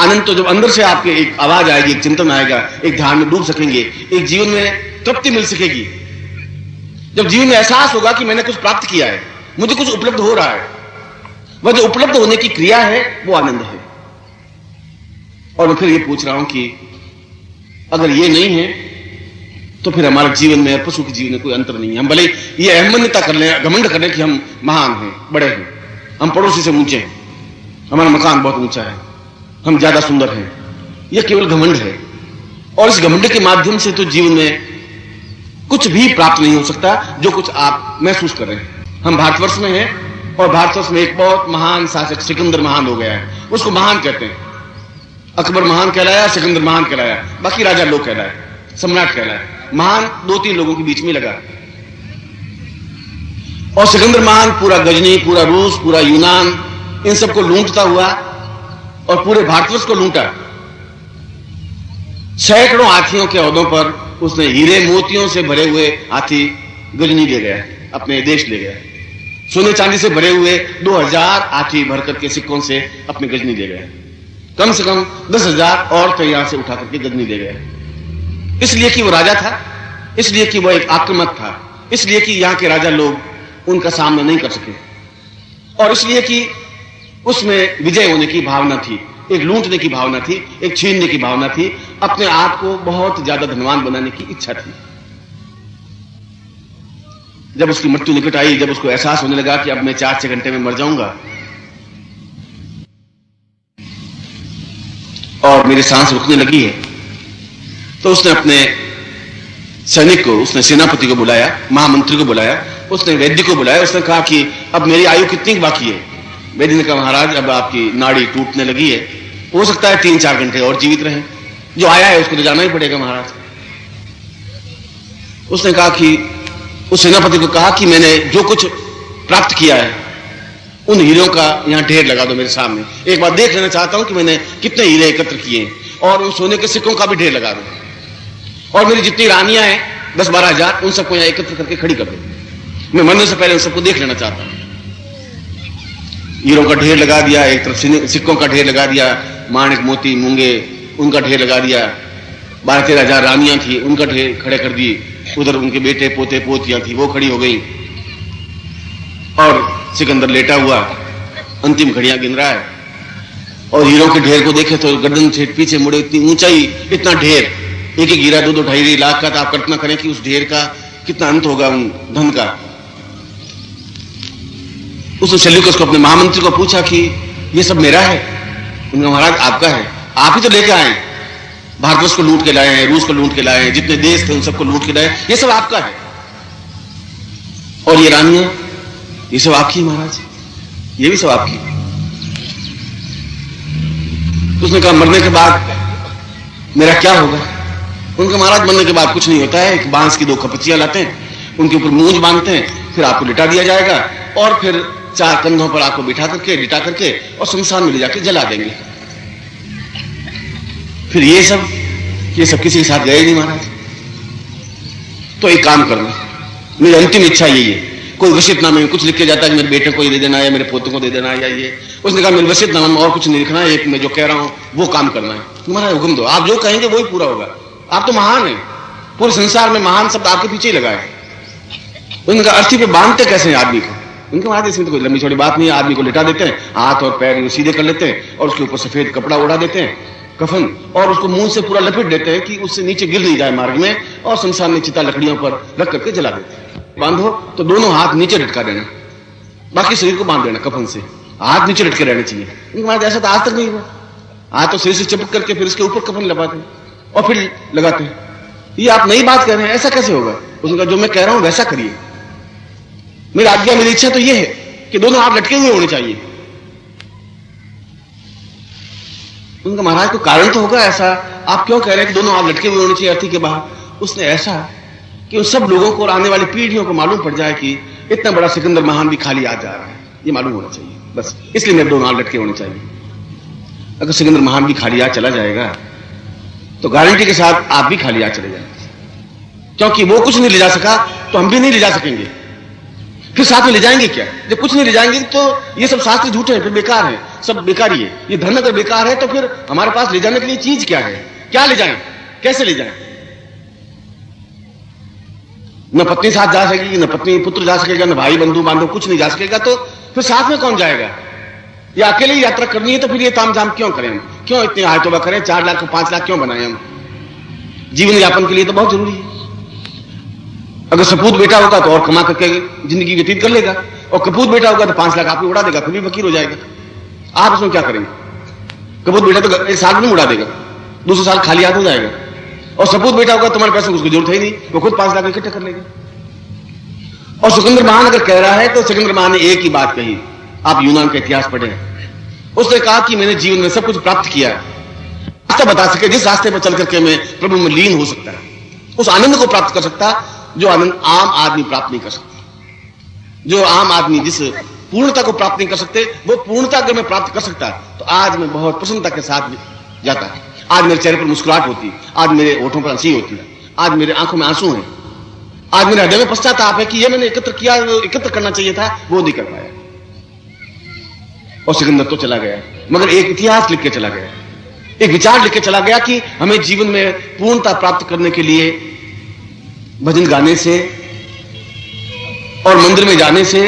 आनंद तो जब अंदर से आपके एक आवाज आएगी, एक चिंतन आएगा, एक ध्यान में डूब सकेंगे, एक जीवन में तृप्ति मिल सकेगी। जब जीवन में एहसास होगा कि मैंने कुछ प्राप्त किया है, मुझे कुछ उपलब्ध हो रहा है, वह जो उपलब्ध होने की क्रिया है वो आनंद है। और मैं फिर ये पूछ रहा हूं कि अगर ये नहीं है तो फिर हमारे जीवन में, पशु के जीवन में कोई अंतर नहीं है। हम भले ये अहमन्यता कर लें, घमंड कर लें कि हम महान हैं, बड़े हैं, हम पड़ोसी से ऊंचे हैं, हमारा मकान बहुत ऊंचा है, हम ज्यादा सुंदर हैं, यह केवल घमंड है। और इस घमंड के माध्यम से तो जीवन में कुछ भी प्राप्त नहीं हो सकता जो कुछ आप महसूस कर रहे हैं। हम भारतवर्ष में हैं और भारतवर्ष में एक बहुत महान शासक सिकंदर महान हो गया है, उसको महान कहते हैं। अकबर महान कहलाया, सिकंदर महान कहलाया, बाकी राजा लोग कहलाए, सम्राट कहलाए। महान 2-3 लोगों के बीच में लगा। और सिकंदर महान पूरा गजनी, पूरा रूस, पूरा यूनान, इन सबको लूटता हुआ और पूरे भारतवर्ष को लूटा। सैकड़ों हाथियों के औहदों पर उसने हीरे मोतियों से भरे हुए हाथी गजनी ले गया, अपने देश ले गया। सोने चांदी से भरे हुए 2000 हाथी भर करके सिक्कों से अपने गजनी ले गया। कम से कम 10,000 औरतें यहां से उठा करके गजनी ले गया। इसलिए कि वो राजा था, इसलिए कि वो एक आक्रामक था, इसलिए कि यहां के राजा लोग उनका सामना नहीं कर सके, और इसलिए कि उसमें विजय होने की भावना थी, एक लूटने की भावना थी, एक छीनने की भावना थी, अपने आप को बहुत ज्यादा धनवान बनाने की इच्छा थी। जब उसकी मृत्यु निकट आई, जब उसको एहसास होने लगा कि अब मैं 4-6 घंटे में मर जाऊंगा और मेरी सांस रुकने लगी है, तो उसने अपने सैनिक को, उसने सेनापति को बुलाया, महामंत्री को बुलाया, उसने वैद्य को बुलाया। उसने कहा कि अब मेरी आयु कितनी बाकी है? वैद्य ने कहा महाराज अब आपकी नाड़ी टूटने लगी है, हो सकता है 3-4 घंटे और जीवित रहें, जो आया है उसको तो जाना ही पड़ेगा महाराज। उसने कहा कि उस सेनापति को कहा कि मैंने जो कुछ प्राप्त किया है उन हीरों का यहां ढेर लगा दो मेरे सामने, एक बार देख लेना चाहता हूं कि मैंने कितने हीरे एकत्र किए हैं, और उन सोने के सिक्कों का भी ढेर लगा दो, और मेरी जितनी रानियां हैं 10-12 हजार, उन सबको यहां एकत्र करके खड़ी कर दो, मैं मरने से पहले उन सबको देख लेना चाहता हूं। हीरों का ढेर लगा दिया, एक तरफ सिक्कों का ढेर लगा दिया, माणिक मोती मूंगे उनका ढेर लगा दिया, 12-13 हजार रानियां थी उनका ढेर खड़े कर दिए, उधर उनके बेटे पोते पोतियां थी वो खड़ी हो गई, और सिकंदर लेटा हुआ अंतिम घड़ियां गिन रहा है। और हीरों के ढेर को देखे तो गर्दन से पीछे मुड़े, इतनी ऊंचाई, इतना ढेर, एक एक हीरा 2-2-2.5 लाख का, तो आप कल्पना करें कि उस ढेर का कितना अंत होगा उन धन का। उसने सेल्यूकस को, अपने महामंत्री को पूछा कि ये सब मेरा है? उन्होंने महाराज आपका है, आप ही तो लेके आए, भारतवर्ष को लूट के लाए हैं, रूस को लूट के लाए हैं, जितने देश थे उन सबको लूट के लाए, ये सब आपका है। और ये रानियां, ये सब आपकी महाराज, ये भी सब आपकी। उसने कहा मरने के बाद मेरा क्या होगा? उनका महाराज मरने के बाद कुछ नहीं होता है, एक बांस की 2 खपचियां लाते हैं, उनके ऊपर मूंज बांधते हैं, फिर आपको लिटा दिया जाएगा, और फिर 4 कंधों पर आपको लिटा करके और शमशान में ले जाके जला देंगे। फिर ये सब किसी के साथ गए नहीं महाराज। तो एक काम करना, मेरी अंतिम इच्छा यही है, कोई वसीयतनामे में कुछ लिख के जाता है कि मेरे बेटे को ये दे देना है, मेरे पोतों को दे देना है, या ये। उसने कहा मेरे वसीयतनामे में और कुछ नहीं लिखना है, एक मैं जो कह रहा हूं वो काम करना है। तुम्हारा हुक्म दो, आप जो कहेंगे वही पूरा होगा, आप तो महान हैं, पूरे संसार में महान शब्द आपके पीछे ही लगा है। उनका अर्थी पे बांधते कैसे हैं आदमी को? उनके महाराज इसमें तो कोई लंबी छोटी बात नहीं है, आदमी को लिटा देते हैं, हाथ और पैर सीधे कर लेते हैं, और उसके ऊपर सफेद कपड़ा उड़ा देते हैं, कफन, और उसको मुंह से पूरा लपेट देते हैं कि उससे नीचे गिर नहीं जाए मार्ग में, और शमशान में चिता लकड़ियों पर रख करके जला देते हैं। बांधो तो दोनों हाथ नीचे लटका देना, बाकी शरीर को बांध देना कफन से, हाथ नीचे लटके रहने चाहिए। महाराज ऐसा तो आज तक नहीं हुआ, हाथ तो शरीर से चिपक करके फिर उसके ऊपर कफन लगाते हैं और फिर लगाते हैं। ये आप नई बात कह रहे हैं, ऐसा कैसे होगा? उसने कहा जो मैं कह रहा हूं वैसा करिए, मेरी आज्ञा, मेरी इच्छा तो ये है कि दोनों हाथ लटके हुए होने चाहिए। उनका महाराज को कारण तो होगा ऐसा, आप क्यों कह रहे हैं कि दोनों हाथ लटके हुए होने चाहिए अर्थी के बाहर? उसने ऐसा कि उन सब लोगों को और आने वाली पीढ़ियों को मालूम पड़ जाए कि इतना बड़ा सिकंदर महान भी खाली आ जा रहा है, ये मालूम होना चाहिए, बस इसलिए मेरे 2 हाथ लटके होने चाहिए। अगर सिकंदर महान भी खाली आ चला जाएगा तो गारंटी के साथ आप भी खाली आ चले जाएंगे, क्योंकि वो कुछ नहीं ले जा सका तो हम भी नहीं ले जा सकेंगे। फिर साथ में ले जाएंगे क्या? जब कुछ नहीं ले जाएंगे तो ये सब शास्त्र झूठे हैं, फिर बेकार है, सब बेकार ही है। ये धन अगर बेकार है तो फिर हमारे पास ले जाने के लिए चीज क्या है? क्या ले जाएं, कैसे ले जाएं? न पत्नी साथ जा सकेगी, न पत्नी पुत्र जा सकेगा, न भाई बंधु बांधव कुछ नहीं जा सकेगा, तो फिर साथ में कौन जाएगा? या अकेले ही यात्रा करनी है तो फिर ये तामझाम क्यों करें हम? क्यों इतने हाय तौबा करें? 4 लाख को 5 लाख क्यों बनाए हम? जीवन यापन के लिए तो बहुत जरूरी है। अगर सपूत बेटा होगा तो और कमा करके जिंदगी व्यतीत कर लेगा, और कपूत बेटा होगा तो 5 लाख आप ही उड़ा देगा, फिर भी फकीर हो जाएगा। आप उसमें क्या करेंगे? कपूत बेटा तो 1 साल में उड़ा देगा, दूसरे साल खाली हाथ हो जाएगा, और सपूत बेटा होगा तुम्हारे पैसे उसकी जरूरत है नहीं, वो खुद 5 लाख इकट्ठा कर लेगा। और सिकंदर महान अगर कह रहा है तो सिकंदर महान ने एक ही बात कही, आप यूनान का इतिहास पढ़ें। उसने कहा कि मैंने जीवन में सब कुछ प्राप्त किया, रास्ता बता सके जिस रास्ते पर चल करके मैं प्रभु में लीन हो सकता है, उस आनंद को प्राप्त कर सकता जो आनंद आम आदमी प्राप्त नहीं कर सकता। जो आम आदमी जिस पूर्णता को प्राप्त नहीं कर सकते, वो पूर्णता अगर मैं प्राप्त कर सकता तो आज मैं बहुत प्रसन्नता के साथ जाता। आज मेरे चेहरे पर मुस्कुराहट होती, आज मेरे होठों पर हंसी होती, आज मेरे आंखों में आंसू हैं, आज मेरे हृदय में पश्चाताप है कि ये मैंने एकत्र करना चाहिए था, वो नहीं कर पाया। और सिकंदर तो चला गया, मगर एक इतिहास लिख के चला गया, एक विचार लिख के चला गया कि हमें जीवन में पूर्णता प्राप्त करने के लिए भजन गाने से और मंदिर में जाने से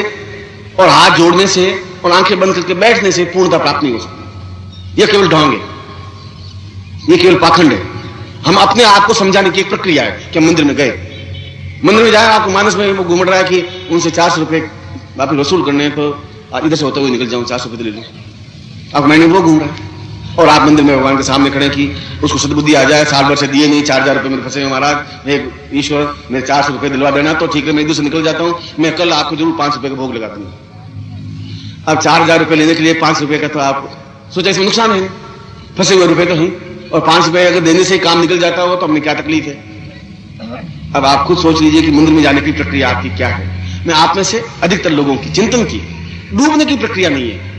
और हाथ जोड़ने से और आंखें बंद करके बैठने से पूर्णता प्राप्त नहीं हो सकती। यह केवल ढोंग है, यह केवल पाखंड है। हम अपने आप को समझाने की एक प्रक्रिया है कि मंदिर में गए, मंदिर में जाए, आपको मानस में वो घूम रहा है कि उनसे 400 रुपए वापिस वसूल करने हैं, तो इधर से होते हुए निकल जाऊं, 400 रुपए ले लूं। आपको मैंने वो घूम रहा है, और आप मंदिर में भगवान के सामने खड़े कि उसको सद्बुद्धि आ जाए, साल भर से दिए नहीं, 4000 रुपए मेरे फंसे हैं महाराज, ईश्वर मेरे 400 रुपए दिलवा देना, तो ठीक है मैं इधर से निकल जाता हूं, मैं कल आपको जरूर 5 रुपए का भोग लगा दूंगा। अब 4000 रुपए लेने के लिए 5 रुपए का, तो आप सोचा इसमें नुकसान है, फंसे हुए रुपए तो ही, और 5 रुपए अगर देने से काम निकल जाता हो तो हमें क्या तकलीफ है? अब आप खुद सोच लीजिए कि मंदिर में जाने की प्रक्रिया आपकी क्या है। मैं आप में से अधिकतर लोगों की चिंतन की डूबने की प्रक्रिया नहीं है,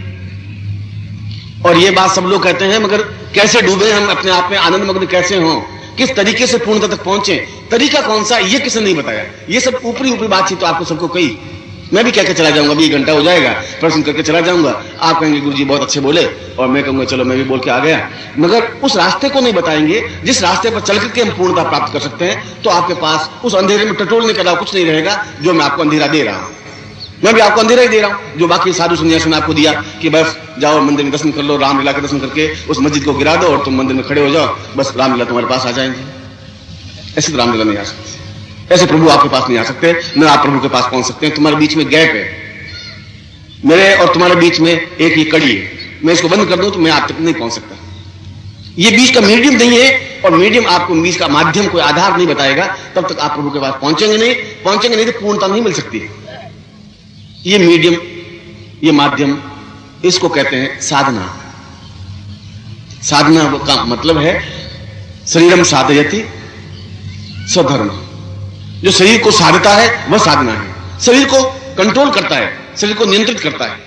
और ये बात सब लोग कहते हैं, मगर कैसे डूबे हम अपने आप में, आनंद मग्न कैसे हों, किस तरीके से पूर्णता तक पहुंचे, तरीका कौन सा, ये किसने नहीं बताया। ये सब ऊपरी ऊपरी बातचीत तो आपको सबको कही, मैं भी कहकर चला जाऊंगा, अभी 1 घंटा हो जाएगा, प्रश्न करके चला जाऊंगा, आप कहेंगे गुरुजी बहुत अच्छे बोले, और मैं कहूंगा चलो मैं भी बोल के आ गया, मगर उस रास्ते को नहीं बताएंगे जिस रास्ते पर चल करके हम पूर्णता प्राप्त कर सकते हैं। तो आपके पास उस अंधेरे में टटोलने के अलावा कुछ नहीं रहेगा, जो मैं आपको अंधेरा दे रहा हूं। मैं भी आपको अंधेरा ही दे रहा हूं, जो बाकी साधु संन्यासी ने आपको दिया कि बस जाओ मंदिर में दर्शन कर लो, रामलीला के दर्शन करके उस मस्जिद को गिरा दो और तुम मंदिर में खड़े हो जाओ, बस रामलीला तुम्हारे पास आ जाएंगे। ऐसे तो रामलीला नहीं आ सकती, ऐसे प्रभु आपके पास नहीं आ सकते, न आप प्रभु के पास पहुंच सकते हैं। तुम्हारे बीच में गैप है, मेरे और तुम्हारे बीच में एक ये कड़ी है, मैं इसको बंद कर दूं तो मैं आप तक नहीं पहुंच सकता। ये बीच का मीडियम नहीं है, और मीडियम आपको बीच का माध्यम कोई आधार नहीं बताएगा, तब तक आप प्रभु के पास पहुंचेंगे नहीं तो पूर्णता नहीं मिल सकती। ये मीडियम, ये माध्यम, इसको कहते हैं साधना। साधना का मतलब है शरीरम साधयति स्वधर्म, जो शरीर को साधता है वह साधना है, शरीर को कंट्रोल करता है, शरीर को नियंत्रित करता है।